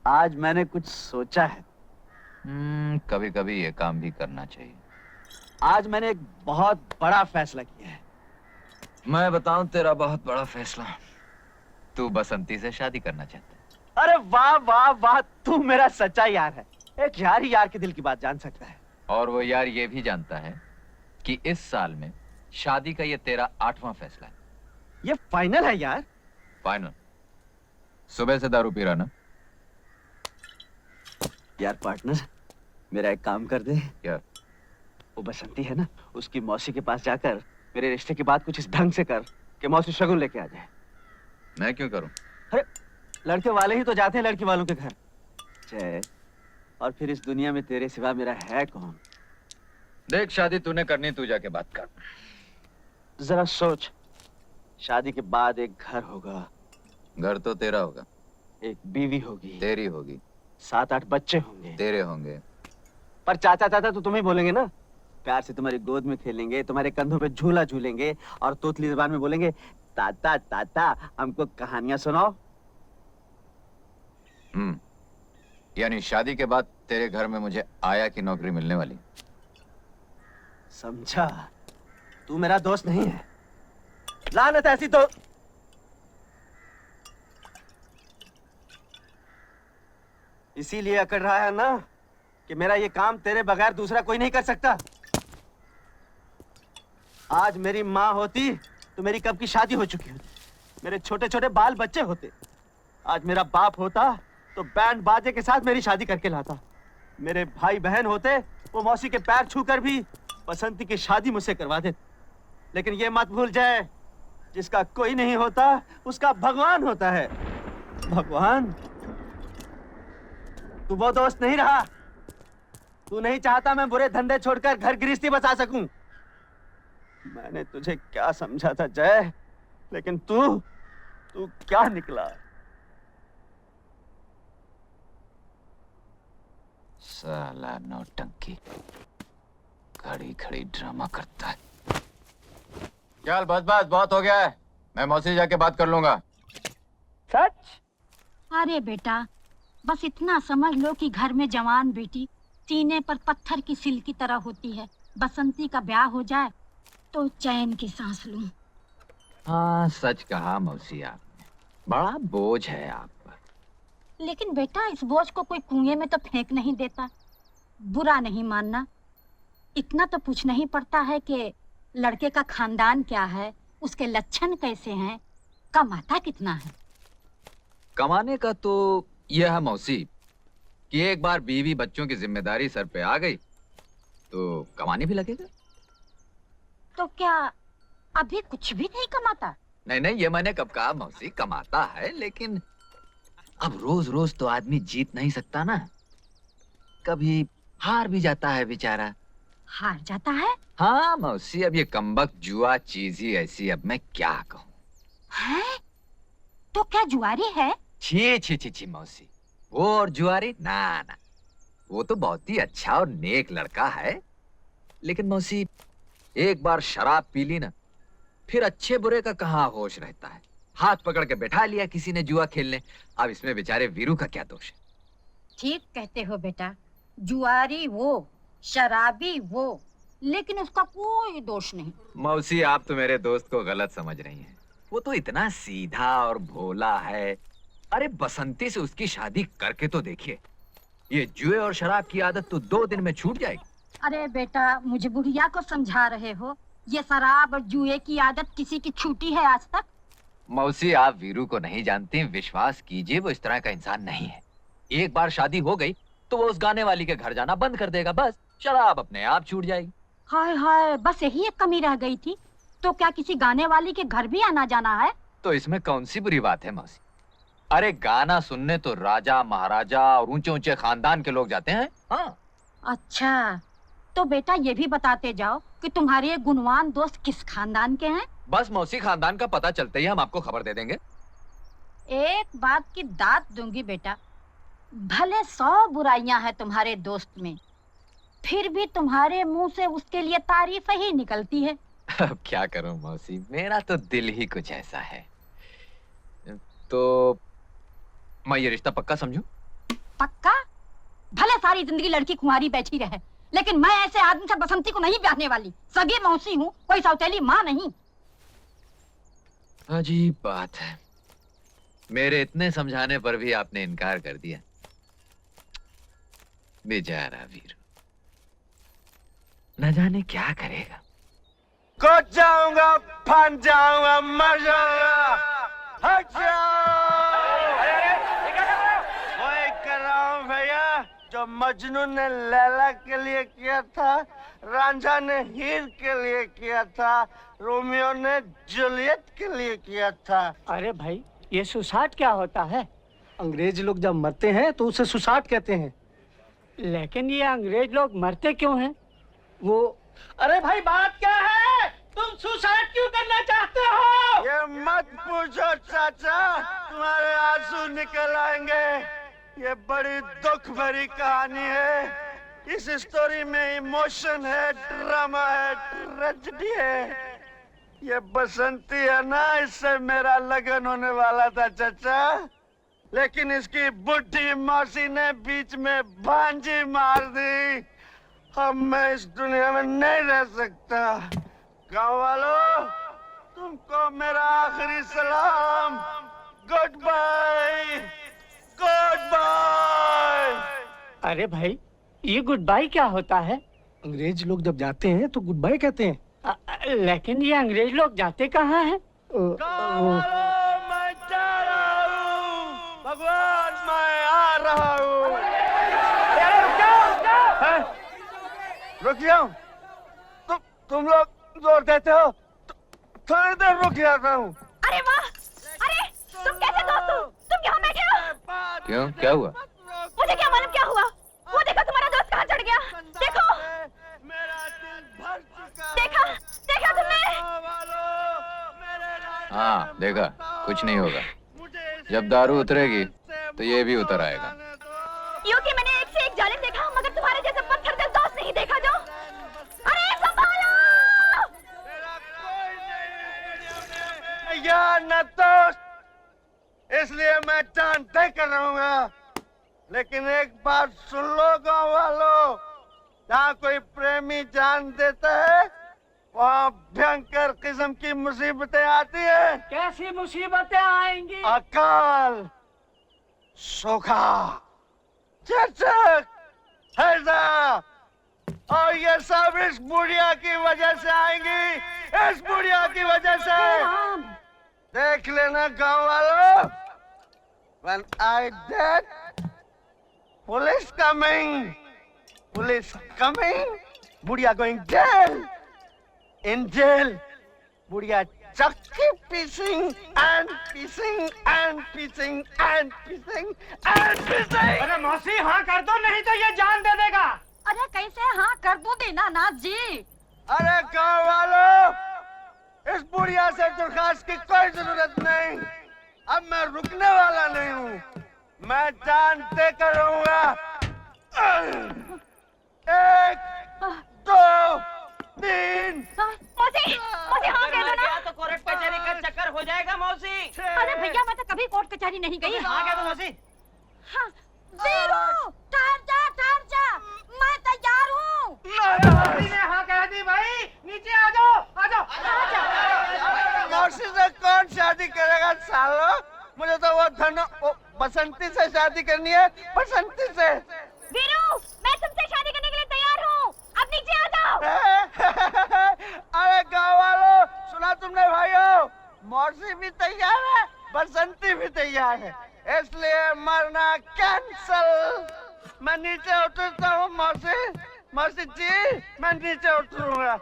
आज मैंने कुछ सोचा है। कभी कभी ये काम भी करना चाहिए। आज मैंने एक बहुत बड़ा फैसला किया है। मैं बताऊं तेरा बहुत बड़ा फैसला। तू बसंती से शादी करना चाहता है। अरे वाह वाह वाह, तू मेरा सच्चा यार है। एक यार ही यार के दिल की बात जान सकता है। और वो यार ये भी जानता है कि इस साल में शादी का ये तेरा 8वां फैसला है। ये फाइनल है यार? फाइनल। सुबह से दारू पी रहा ना? यार पार्टनर, मेरा एक काम कर दे। क्या? वो बसंती है ना, उसकी मौसी के पास जाकर मेरे रिश्ते की बात कुछ इस ढंग से कर कि मौसी शगुन लेके आ जाए। मैं क्यों करूं? अरे लड़के वाले ही तो जाते हैं लड़की वालों के घर। जय, और फिर इस दुनिया में तेरे सिवा मेरा है कौन? देख, शादी तूने करनी, तू जाके बात कर। जरा सोच, शादी के बाद एक घर होगा। घर तो तेरा होगा। एक बीवी होगी। तेरी होगी। 7-8 बच्चे होंगे। तेरे होंगे। पर चाचा चाचा तो तुम्हें बोलेंगे ना। प्यार से तुम्हारी गोद में खेलेंगे, तुम्हारे कंधों पे झूला झूलेंगे और तोतली जुबान में बोलेंगे, ताता ताता हमको कहानियां सुनाओ। यानी शादी के बाद तेरे घर में मुझे आया की नौकरी मिलने वाली। समझा? तू मेरा दोस्त नहीं है। लानत ऐसी तो इसीलिए अकड़ रहा है ना कि मेरा ये काम तेरे बगैर दूसरा कोई नहीं कर सकता। आज मेरी माँ होती तो मेरी कब की शादी हो चुकी होती, मेरे छोटे छोटे बाल बच्चे होते। आज मेरा बाप होता तो बैंड बाजे के साथ मेरी शादी करके लाता। मेरे भाई बहन होते, वो मौसी के पैर छूकर भी बसंती की शादी मुझसे करवा देते। लेकिन ये मत भूल जाए, जिसका कोई नहीं होता उसका भगवान होता है। भगवान? तू वो दोस्त नहीं रहा। तू नहीं चाहता मैं बुरे धंधे छोड़कर घर गृहस्थी बसा सकूं। मैंने तुझे क्या समझा था जय, लेकिन तू क्या निकला? साला नौटंकी, खड़ी खड़ी ड्रामा करता है। चल बस बस, बहुत हो गया है। मैं मौसी जाके बात कर लूंगा। सच? अरे बेटा, बस इतना समझ लो कि घर में जवान बेटी सीने पर पत्थर की सिल की तरह होती है। बसंती का ब्याह हो जाए तो चैन की सांस लूं। हाँ, सच कहा मौसी आपने। बड़ा बोझ है आप पर। लेकिन बेटा, इस बोझ को कोई कुएं में तो फेंक नहीं देता। बुरा नहीं मानना, इतना तो पूछना ही पड़ता है कि लड़के का खानदान क्या है, उसके लक्षण कैसे हैं, कमाता कितना है। कमाने का तो यह है मौसी कि एक बार बीवी बच्चों की जिम्मेदारी सर पे आ गई तो कमाने भी लगेगा। तो क्या अभी कुछ भी नहीं कमाता? नहीं नहीं, ये मैंने कब कहा मौसी, कमाता है, लेकिन अब रोज रोज तो आदमी जीत नहीं सकता ना। कभी हार भी जाता है बेचारा। हार जाता है? हाँ मौसी, अब ये कमबख्त जुआ चीज ही ऐसी, अब मैं क्या कहूँ। है? तो क्या जुआरी है? छी छी छी छी मौसी, वो और जुआरी ना ना, वो तो बहुत ही अच्छा और नेक लड़का है। लेकिन मौसी, एक बार शराब पी ली ना, फिर अच्छे बुरे का कहाँ होश रहता है। हाथ पकड़ के बैठा लिया किसी ने जुआ खेलने। अब इसमें बेचारे वीरू का क्या दोष है? ठीक कहते हो बेटा, जुआरी वो, शराबी वो, लेकिन उसका कोई दोष नहीं। मौसी, आप तो मेरे दोस्त को गलत समझ रही हैं। वो तो इतना सीधा और भोला है। अरे बसंती से उसकी शादी करके तो देखिए, ये जुए और शराब की आदत तो 2 दिन में छूट जाएगी। अरे बेटा, मुझे बुढ़िया को समझा रहे हो? ये शराब और जुए की आदत किसी की छूटी है आज तक? मौसी, आप वीरू को नहीं जानती, विश्वास कीजिए वो इस तरह का इंसान नहीं है। एक बार शादी हो गई तो वो उस गाने वाली के घर जाना बंद कर देगा, बस शराब अपने आप छूट जाएगी। हाय हाय, बस यही एक कमी रह गई थी। तो क्या किसी गाने वाली के घर भी आना जाना है? तो इसमें कौन सी बुरी बात है मौसी? अरे गाना सुनने तो राजा महाराजा और ऊंचे ऊंचे खानदान के लोग जाते हैं। हाँ। अच्छा, तो बेटा ये भी बताते जाओ कि तुम्हारे ये गुणवान दोस्त किस खानदान के हैं? बस मौसी, खानदान का पता चलते ही हम आपको खबर दे देंगे। एक बात की दात दूंगी बेटा, भले 100 बुराइयां हैं तुम्हारे दोस्त में, फिर भी तुम्हारे मुंह से उसके लिए तारीफ ही निकलती है। अब क्या करूं मौसी, मेरा तो दिल ही कुछ ऐसा है। तो मैं ये रिश्ता पक्का समझूं? सारी जिंदगी लड़की कुंवारी बैठी रहे, लेकिन मैं ऐसे आदमी से बसंती को नहीं ब्याहने वाली। सगी मौसी हूँ, कोई सौतेली माँ नहीं। अजीब बात है, मेरे इतने समझाने पर भी आपने इनकार कर दिया। बेचारा वीरू, न जाने क्या करेगा। कूद जाऊंगा, फन जाऊंगा, मर जाऊंगा। हट जाओ। वही कर रहा हूँ भैया जो मजनू ने लैला के लिए किया था, रांझा ने हीर के लिए किया था, रोमियो ने जूलियट के लिए किया था। अरे भाई, ये सुसाट क्या होता है? अंग्रेज लोग जब मरते हैं तो उसे सुसाट कहते हैं। लेकिन ये अंग्रेज लोग मरते क्यों हैं? वो अरे भाई बात क्या है? तुम सुसाइड क्यों करना चाहते हो? ये मत पूछो चाचा, तुम्हारे आंसू निकल आएंगे। ये बड़ी दुख भरी कहानी है। इस स्टोरी में इमोशन है, ड्रामा है, ट्रेजेडी है। ये बसंती है ना, इससे मेरा लगन होने वाला था चाचा, लेकिन इसकी बुढ़ी मौसी ने बीच में भांजी मार दी। अब मैं इस दुनिया में नहीं रह सकता। गाँव वालों, तुमको मेरा आखिरी सलाम। Good bye, good bye. अरे भाई, ये गुड बाय क्या होता है? अंग्रेज लोग जब जाते हैं तो गुड बाय कहते हैं। लेकिन ये अंग्रेज लोग जाते कहाँ हैं? गाँव वालों, मैं जा रहा हूँ। भगवान, मैं आ रहा हूँ। रुक जाओ। तुम लोग जोर देते हो, थोड़ी देर रुक जाता हूँ। अरे वाह! अरे तुम कैसे दोस्त हो? तुम यहाँ बैठे हो? क्यों, क्या हुआ? मुझे क्या मालूम क्या हुआ? वो देखो तुम्हारा दोस्त कहाँ चढ़ गया। देखो, मेरा दिल भर चुका है। देखा, देखा तुमने? हाँ देखा, कुछ नहीं होगा। जब दारू उतरेगी तो ये भी उतर आएगा। यूं कि मैंने एक से एक जालिम देखा, मगर तुम्हारे जैसे पत्थर दिल दोस्त नहीं देखा जो। अरे संभालो! या न दोस्त, इसलिए मैं जान तय कर रहूंगा। लेकिन एक बात सुन लो गाँव वालों, जहाँ कोई प्रेमी जान देता है, वहाँ भयंकर किस्म की मुसीबतें आती है। कैसी मुसीबतें आएंगी? अकाल, सूखा, चचक, हैजा, और ये सब इस बुढ़िया की वजह से आएंगी। इस बुढ़िया की वजह से। देख लेना गाँव वालों, when I dead, police coming, बुढ़िया going jail, in jail, बुढ़िया चक्की pissing and pissing and pissing and pissing and pissing। अरे मौसी, हाँ कर दो, नहीं तो ये जान दे देगा। अरे कैसे हाँ कर दूं दीनानाथ जी? अरे गाँव वालों, इस बुढ़िया से दरखास्त की कोई जरूरत नहीं। अब मैं रुकने वाला नहीं हूँ, मैं जान दे कर रहूंगा। 1, 2, 3। मौसी, मौसी हाँ कह दो ना। तो कोर्ट कचहरी का चक्कर हो जाएगा मौसी। अरे भैया, मैं तो कभी कोर्ट कचहरी नहीं गई। हाँ कह दो मौसी। हाँ, वीरू, ठहर जा, मैं तैयार हूँ। मौसी ने हाँ कह दी भाई, नीचे आ जाओ, आ जाओ। मौसी से कौन शादी करेगा सालो? मुझे तो वो बसंती से शादी करनी है, बसंती से। वीरू, मैं तुमसे शादी करने के लिए तैयार हूँ। अब नीचे आ जाओ। अरे गाँव वालों, सुना तुमने भाइयों? मौसी भी तैयार है, बसंती भी तैयार है, इसलिए मरना कैंसल। मैं नीचे उतरता हूँ मौसी। मौसी जी, मैं नीचे उतरूंगा।